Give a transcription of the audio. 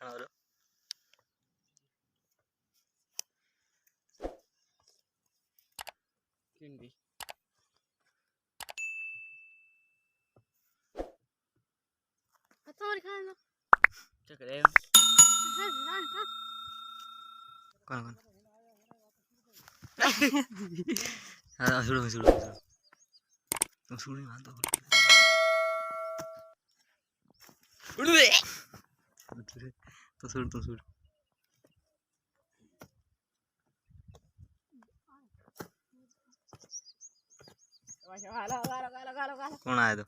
और किंडी और खाना चेक करे कौन कौन हां सुनो सुनो तुम सुनो मत तो सुन तो सुन कौन आया तो